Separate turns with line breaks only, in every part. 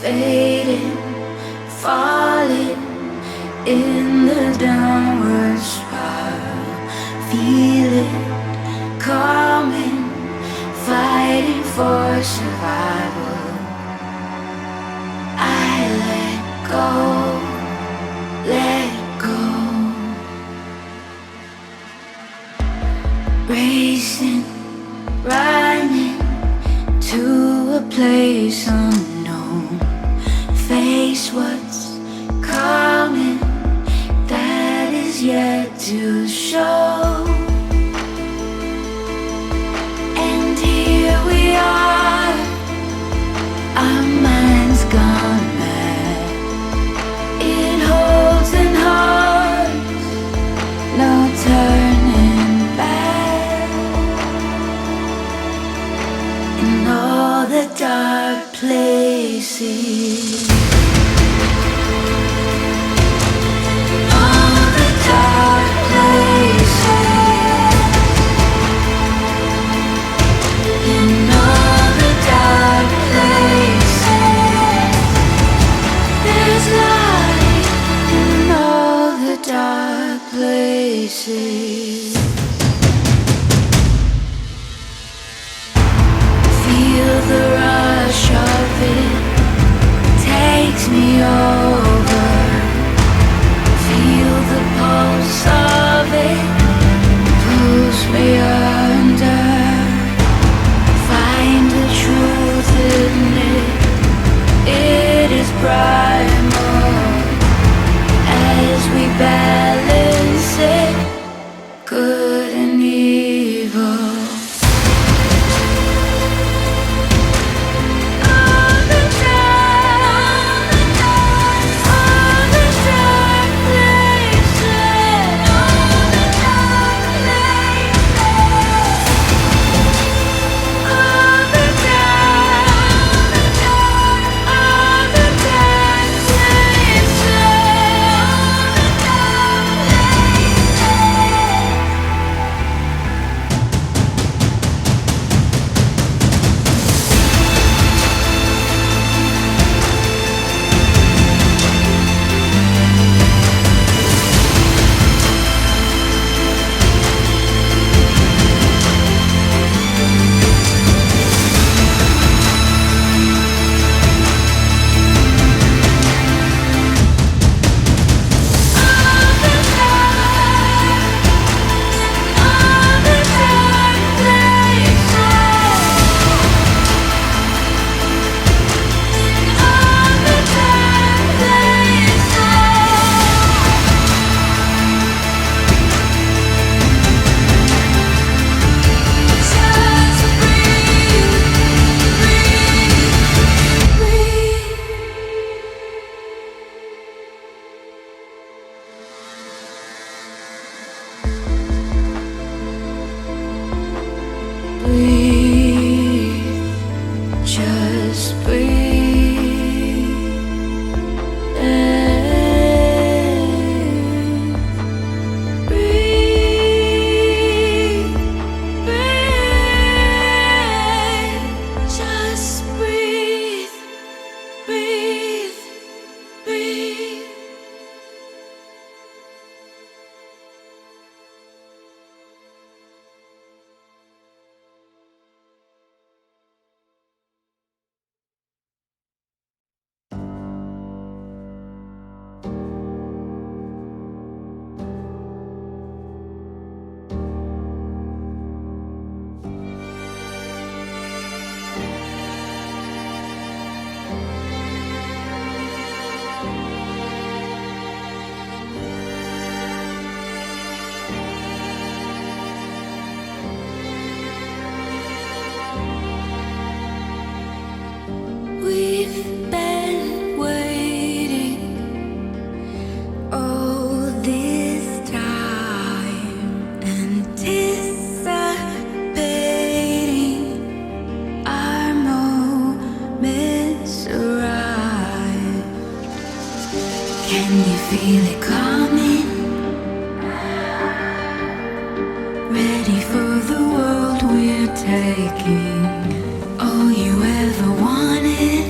fading, falling in the downward spiral. Feel it coming, fighting for survival. I let go, let go. Racing, running to a place unknown. Face what's coming that is yet to show. And here we are, our minds gone mad. It holds in hearts, no turning back. In all the dark places, all the dark places, in all the dark places, there's light in all the dark places. Feel the rush of it, takes me over. Feel the pulse of it, pulls me under. Find the truth in it, it is primal. As we balance it, good and evil. Feel it coming, ready for the world we're taking. All you ever wanted,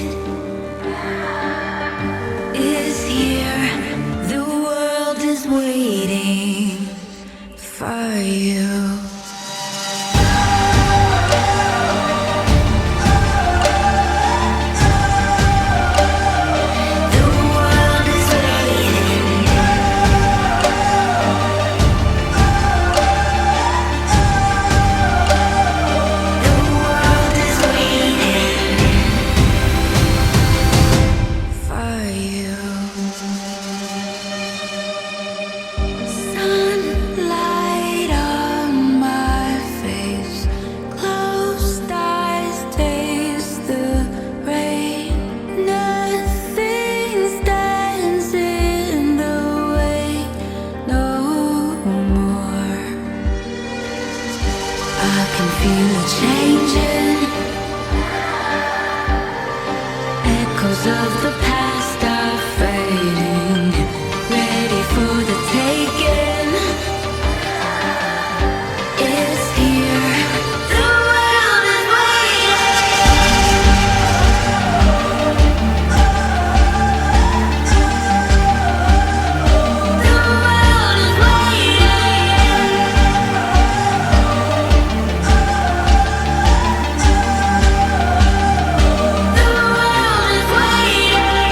for you. Of the past are fading, ready for the taking. It's here. The world is waiting. The world is waiting. The world is waiting.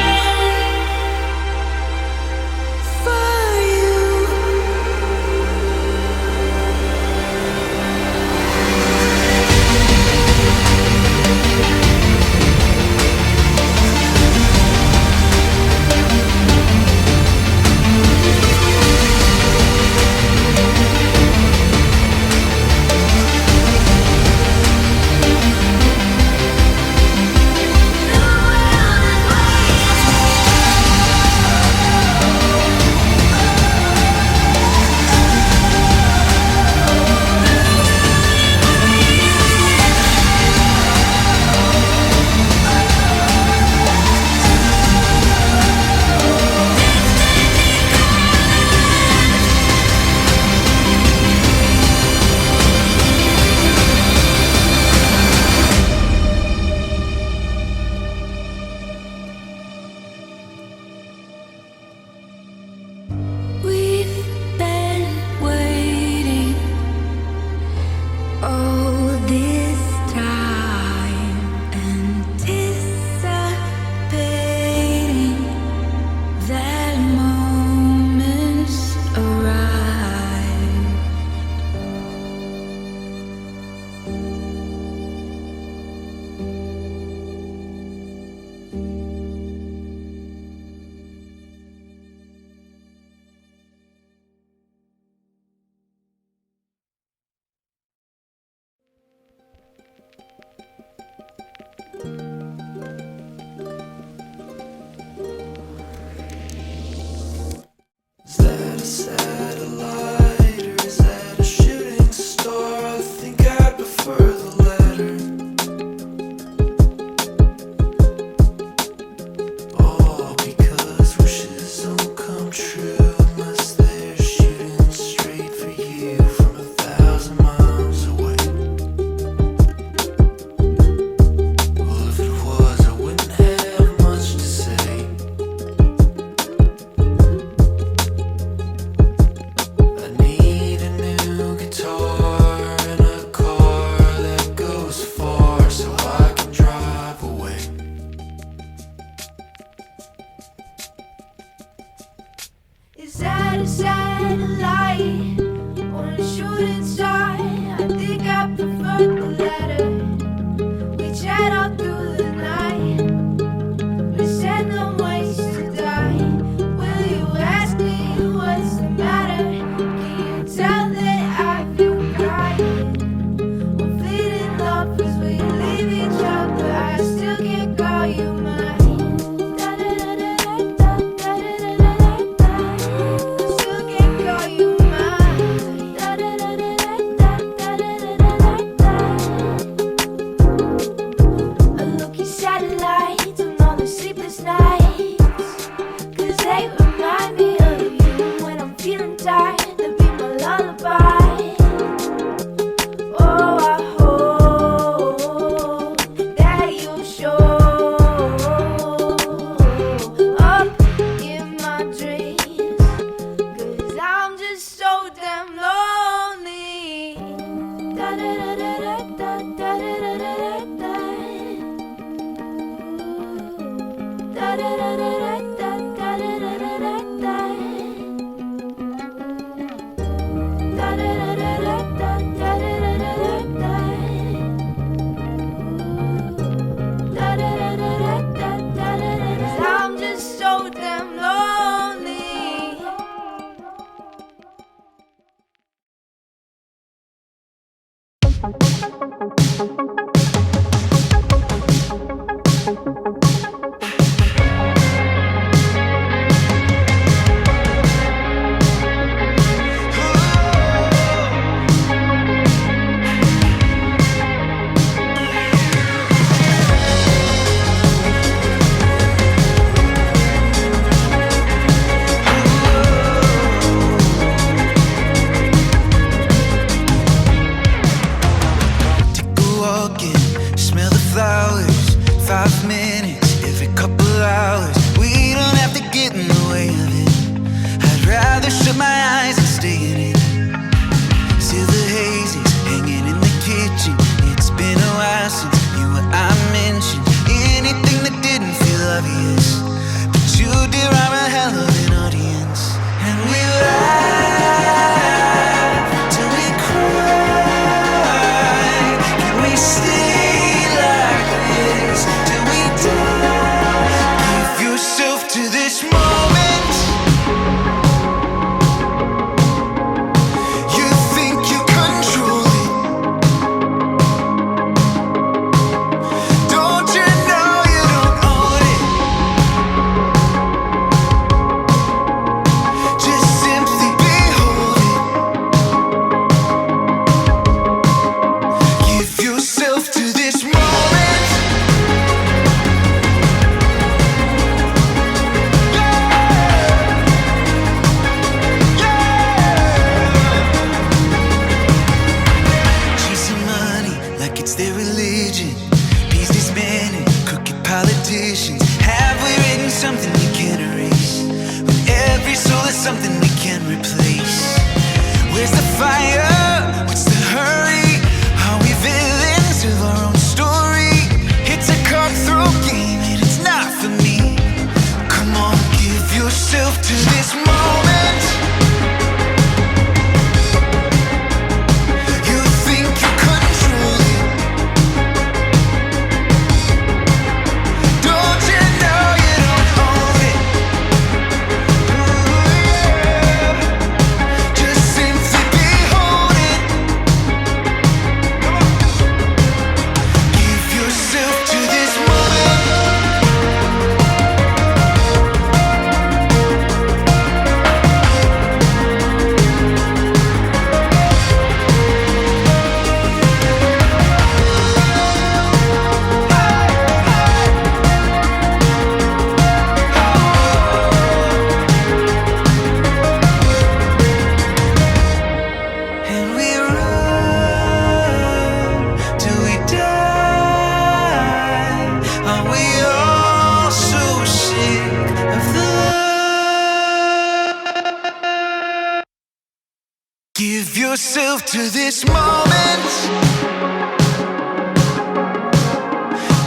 Give yourself to this moment.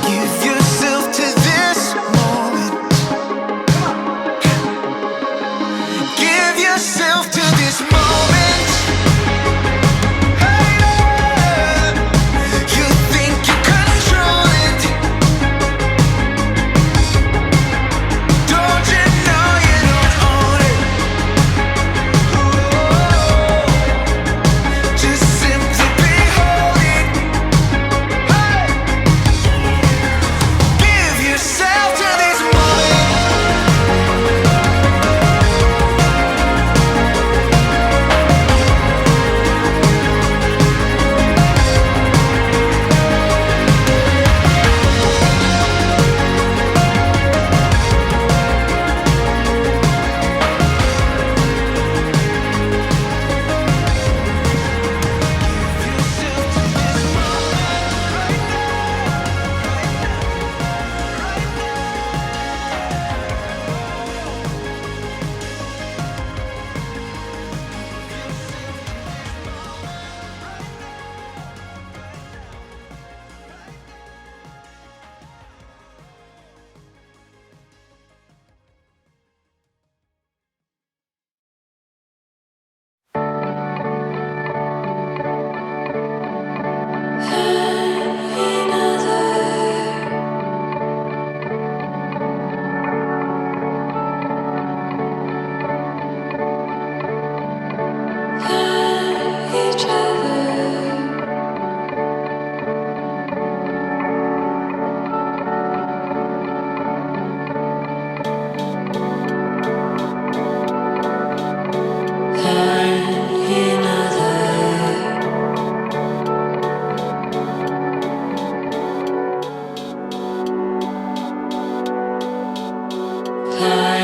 Give yourself to this moment. Give yourself to this moment. Hey, you think you control it. Don't you know you don't own it? Just simply behold it.
high.